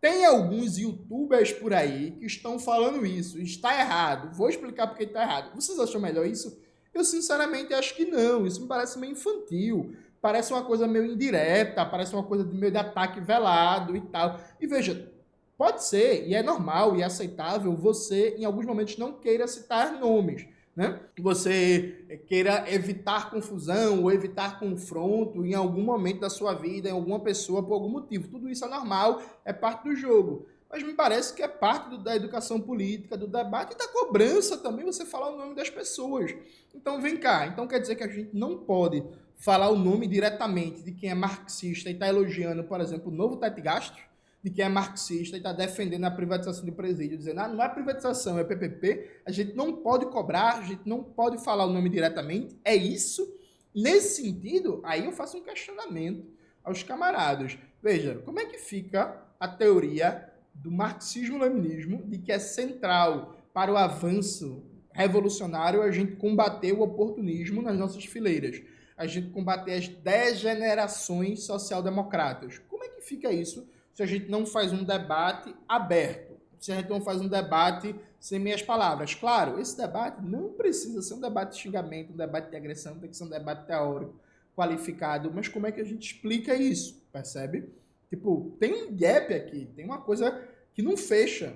tem alguns youtubers por aí que estão falando isso, está errado, vou explicar porque está errado. Vocês acham melhor isso? Eu sinceramente acho que não, isso me parece meio infantil, parece uma coisa meio indireta, parece uma coisa meio de ataque velado e tal. E veja, pode ser, e é normal e aceitável, você em alguns momentos não queira citar nomes, né? Você queira evitar confusão ou evitar confronto em algum momento da sua vida, em alguma pessoa, por algum motivo. Tudo isso é normal, é parte do jogo. mas me parece que é parte da educação política, do debate e da cobrança também você falar o nome das pessoas. Então vem cá, então quer dizer que a gente não pode falar o nome diretamente de quem é marxista e está elogiando, por exemplo, o novo teto de gastos, de quem é marxista e está defendendo a privatização de presídio, dizendo, não é privatização, é PPP, a gente não pode cobrar, a gente não pode falar o nome diretamente, é isso? Nesse sentido, aí eu faço um questionamento aos camaradas. Veja, como é que fica a teoria do marxismo-leninismo de que é central para o avanço revolucionário a gente combater o oportunismo nas nossas fileiras, a gente combater as degenerações social-democratas? Como é que fica isso se a gente não faz um debate aberto? Se a gente não faz um debate sem meias palavras? Claro, esse debate não precisa ser um debate de xingamento, um debate de agressão, tem que ser um debate teórico, qualificado, mas como é que a gente explica isso? Percebe? Tipo, tem um gap aqui, tem uma coisa que não fecha,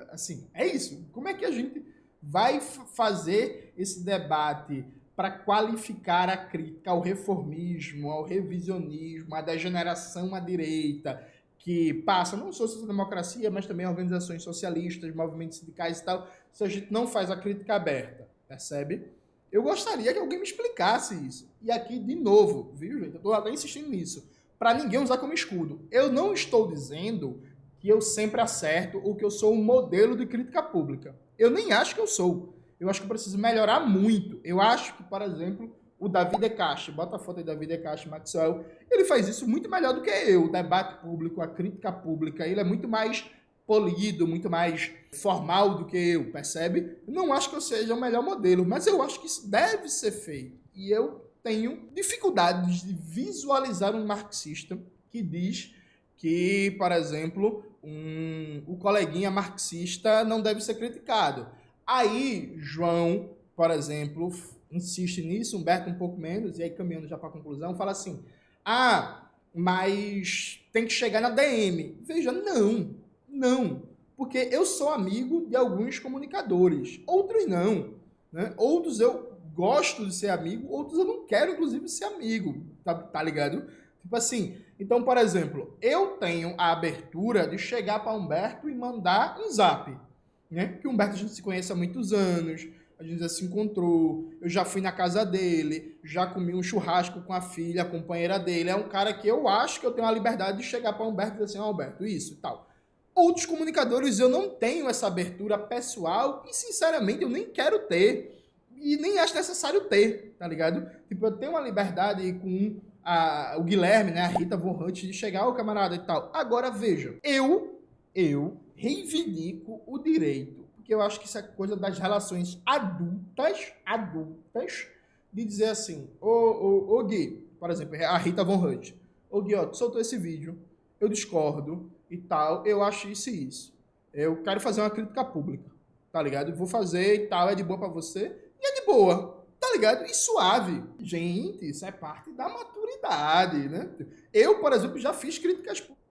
assim, é isso. Como é que a gente vai fazer esse debate para qualificar a crítica ao reformismo, ao revisionismo, à degeneração à direita, que passa não só a democracia, mas também organizações socialistas, movimentos sindicais e tal, se a gente não faz a crítica aberta, percebe? Eu gostaria que alguém me explicasse isso. E aqui, de novo, viu, gente? Eu estou até insistindo nisso, para ninguém usar como escudo. Eu não estou dizendo que eu sempre acerto ou que eu sou um modelo de crítica pública. Eu nem acho que eu sou. Eu acho que eu preciso melhorar muito. Eu acho que, por exemplo, o Davi De Castro, bota a foto aí, Davi De Castro, Maxwell, ele faz isso muito melhor do que eu. O debate público, a crítica pública, ele é muito mais polido, muito mais formal do que eu, percebe? Eu não acho que eu seja o melhor modelo, mas eu acho que isso deve ser feito. E eu tenho dificuldades de visualizar um marxista que diz que, por exemplo, o coleguinha marxista não deve ser criticado. Aí, João, por exemplo, insiste nisso, Humberto um pouco menos, e aí caminhando já para a conclusão, fala assim, mas tem que chegar na DM. Veja, não, porque eu sou amigo de alguns comunicadores, outros não, né? Outros eu gosto de ser amigo, outros eu não quero, inclusive, ser amigo, tá ligado? Tipo assim, então, por exemplo, eu tenho a abertura de chegar para Humberto e mandar um zap, né? Porque o Humberto a gente se conhece há muitos anos, a gente já se encontrou, eu já fui na casa dele, já comi um churrasco com a filha, a companheira dele, é um cara que eu acho que eu tenho a liberdade de chegar para Humberto e dizer assim, Humberto, isso e tal. Outros comunicadores eu não tenho essa abertura pessoal e, sinceramente, eu nem quero ter e nem acho necessário ter, tá ligado? Tipo, eu tenho uma liberdade com o Guilherme, né, a Rita Von Hunt, de chegar ao camarada e tal. Agora, veja, eu reivindico o direito, porque eu acho que isso é coisa das relações adultas, de dizer assim, ô Gui, por exemplo, a Rita Von Hunt, ô Gui, ó, tu soltou esse vídeo, eu discordo e tal, eu acho isso e isso. Eu quero fazer uma crítica pública, tá ligado? Eu vou fazer e tal, é de boa pra você, e é de boa, tá ligado? E suave. Gente, isso é parte da maturidade, né? Eu, por exemplo, já fiz críticas públicas.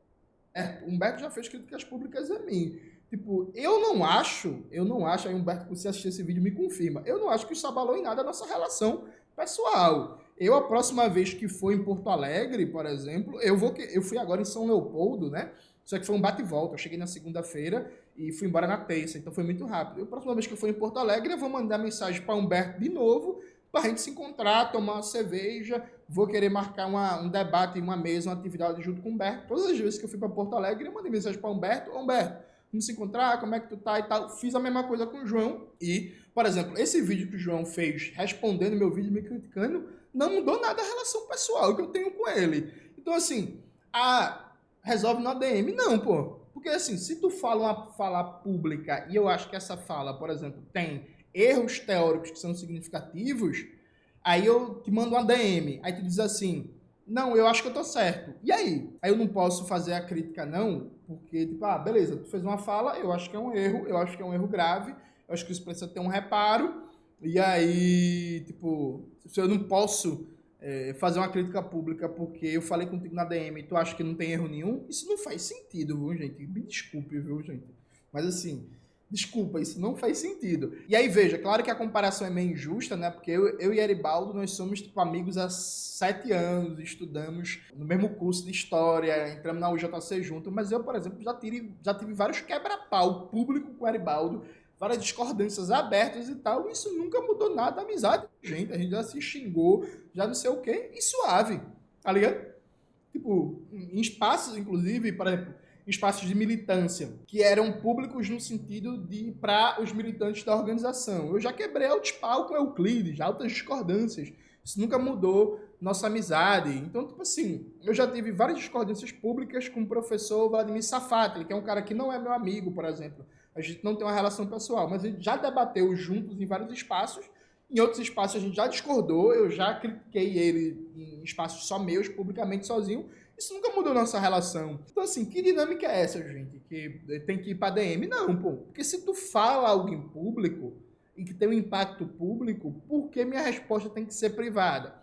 O Humberto já fez críticas públicas a mim. Tipo, eu não acho, aí Humberto, se assistir esse vídeo, me confirma, eu não acho que isso abalou em nada a nossa relação pessoal. Eu, a próxima vez que for em Porto Alegre, por exemplo, eu fui agora em São Leopoldo, né? Só que foi um bate e volta. Eu cheguei na segunda-feira e fui embora na terça, então foi muito rápido. A próxima vez que eu for em Porto Alegre, eu vou mandar mensagem para Humberto de novo, para a gente se encontrar, tomar uma cerveja, vou querer marcar um debate, uma mesa, uma atividade junto com o Humberto. Todas as vezes que eu fui para Porto Alegre, eu mandei mensagem para Humberto, vamos se encontrar, como é que tu tá e tal. Fiz a mesma coisa com o João e, por exemplo, esse vídeo que o João fez respondendo meu vídeo, me criticando, não mudou nada a relação pessoal que eu tenho com ele. Então, assim, resolve na DM? Não, pô. Porque, assim, se tu fala uma fala pública e eu acho que essa fala, por exemplo, tem erros teóricos que são significativos, aí eu te mando uma DM, aí tu diz assim, não, eu acho que eu tô certo. E aí? Aí eu não posso fazer a crítica, não, porque, tipo, beleza, tu fez uma fala, eu acho que é um erro, eu acho que é um erro grave, eu acho que isso precisa ter um reparo, e aí, tipo, se eu não posso fazer uma crítica pública porque eu falei contigo na DM e tu acha que não tem erro nenhum, isso não faz sentido, viu, gente? Me desculpe, viu, gente? Mas, assim, Desculpa, isso não faz sentido. E aí, veja, claro que a comparação é meio injusta, né? Porque eu e Eribaldo, nós somos, tipo, amigos há 7 anos, estudamos no mesmo curso de História, entramos na UJC junto, mas eu, por exemplo, já tive vários quebra-pau público com o Eribaldo, várias discordâncias abertas e tal, e isso nunca mudou nada a amizade. Gente, a gente já se xingou, já não sei o quê, e suave, tá ligado? Tipo, em espaços, inclusive, por exemplo, espaços de militância, que eram públicos no sentido de para os militantes da organização. Eu já quebrei altos pau com Euclides, altas discordâncias. Isso nunca mudou nossa amizade. Então, tipo assim, eu já tive várias discordâncias públicas com o professor Vladimir Safatli, que é um cara que não é meu amigo, por exemplo. A gente não tem uma relação pessoal, mas a gente já debateu juntos em vários espaços. Em outros espaços a gente já discordou, eu já critiquei ele em espaços só meus, publicamente sozinho. Isso nunca mudou nossa relação. Então, assim, que dinâmica é essa, gente? Que tem que ir pra DM? Não, pô. Porque se tu fala algo em público e que tem um impacto público, por que minha resposta tem que ser privada?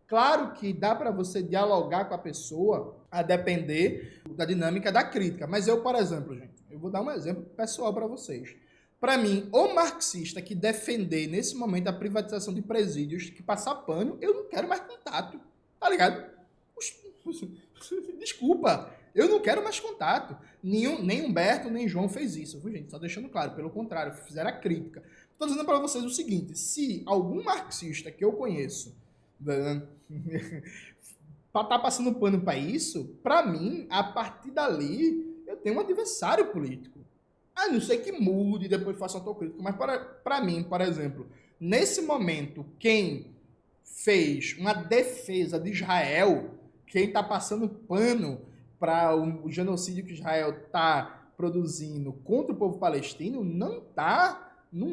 Claro que dá para você dialogar com a pessoa a depender da dinâmica da crítica. Mas eu, por exemplo, gente, eu vou dar um exemplo pessoal para vocês. Para mim, o marxista que defender nesse momento a privatização de presídios, que passar pano, eu não quero mais contato. Tá ligado? Desculpa, eu não quero mais contato. Nem Humberto, nem João fez isso, viu, gente? Só deixando claro, pelo contrário, fizeram a crítica. Estou dizendo para vocês o seguinte, se algum marxista que eu conheço tá passando pano para isso, para mim, a partir dali, eu tenho um adversário político. A não sei que mude e depois faça autocrítica, mas para mim, por exemplo, nesse momento, quem fez uma defesa de Israel, quem está passando pano para o genocídio que Israel está produzindo contra o povo palestino, não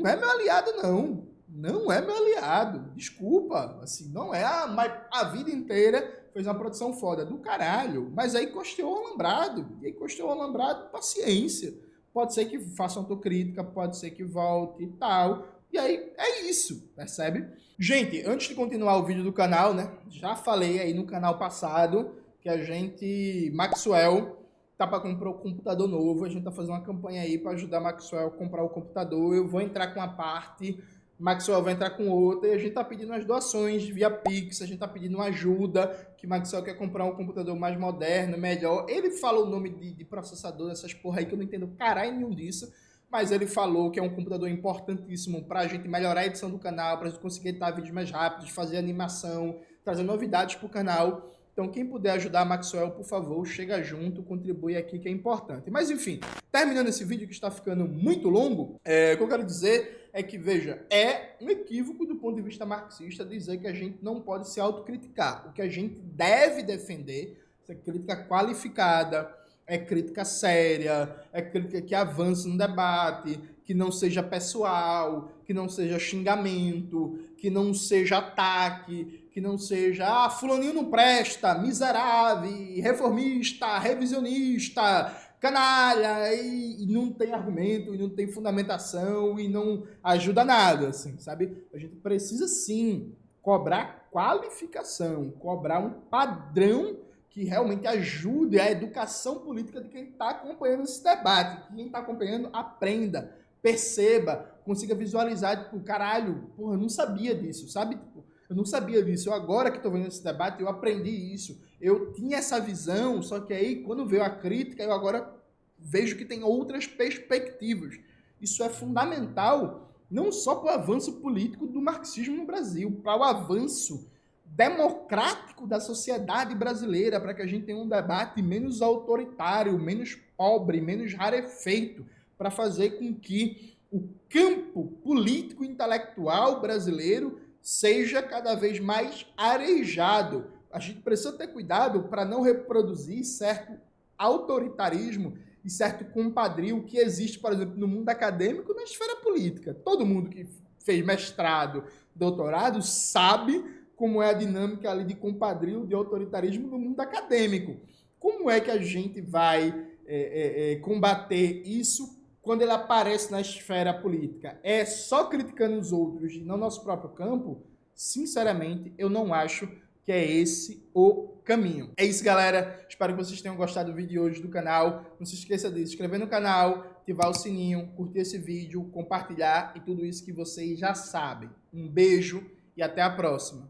é meu aliado, não. Não é meu aliado. Desculpa. Assim, não é. Mas a vida inteira fez uma produção foda do caralho. Mas aí costeou o alambrado. E aí costeou o alambrado, paciência. Pode ser que faça autocrítica, pode ser que volte e tal. E aí é isso, percebe? Gente, antes de continuar o vídeo do canal, né? Já falei aí no canal passado que a gente, Maxwell, tá para comprar um computador novo. A gente tá fazendo uma campanha aí para ajudar Maxwell a comprar o computador. Eu vou entrar com uma parte, Maxwell vai entrar com outra, e a gente tá pedindo as doações via Pix, a gente tá pedindo uma ajuda, que Maxwell quer comprar um computador mais moderno, melhor. Ele falou o nome de processador, essas porra aí que eu não entendo caralho nenhum disso, mas ele falou que é um computador importantíssimo pra gente melhorar a edição do canal, pra gente conseguir editar vídeos mais rápidos, fazer animação, trazer novidades pro canal. Então, quem puder ajudar a Maxwell, por favor, chega junto, contribui aqui, que é importante. Mas, enfim, terminando esse vídeo que está ficando muito longo, o que eu quero dizer é que, veja, é um equívoco do ponto de vista marxista dizer que a gente não pode se autocriticar. O que a gente deve defender é crítica qualificada, é crítica séria, é crítica que avance no debate, que não seja pessoal, que não seja xingamento, que não seja ataque, que não seja fulaninho não presta, miserável, reformista, revisionista, canalha, e não tem argumento, e não tem fundamentação, e não ajuda nada, assim, sabe? A gente precisa, sim, cobrar qualificação, cobrar um padrão que realmente ajude a educação política de quem está acompanhando esse debate. Quem está acompanhando, aprenda, perceba, consiga visualizar, tipo, caralho, porra, eu não sabia disso, sabe? Tipo, eu não sabia disso. Eu, agora que estou vendo esse debate, eu aprendi isso. Eu tinha essa visão, só que aí, quando veio a crítica, eu agora vejo que tem outras perspectivas. Isso é fundamental, não só para o avanço político do marxismo no Brasil, para o avanço democrático da sociedade brasileira, para que a gente tenha um debate menos autoritário, menos pobre, menos rarefeito, para fazer com que o campo político e intelectual brasileiro seja cada vez mais arejado. A gente precisa ter cuidado para não reproduzir certo autoritarismo e certo compadrio que existe, por exemplo, no mundo acadêmico, na esfera política. Todo mundo que fez mestrado, doutorado, sabe como é a dinâmica ali de compadrio, de autoritarismo no mundo acadêmico. Como é que a gente vai combater isso quando ele aparece na esfera política? É só criticando os outros e não nosso próprio campo? Sinceramente, eu não acho que é esse o caminho. É isso, galera. Espero que vocês tenham gostado do vídeo de hoje do canal. Não se esqueça de se inscrever no canal, ativar o sininho, curtir esse vídeo, compartilhar e tudo isso que vocês já sabem. Um beijo e até a próxima.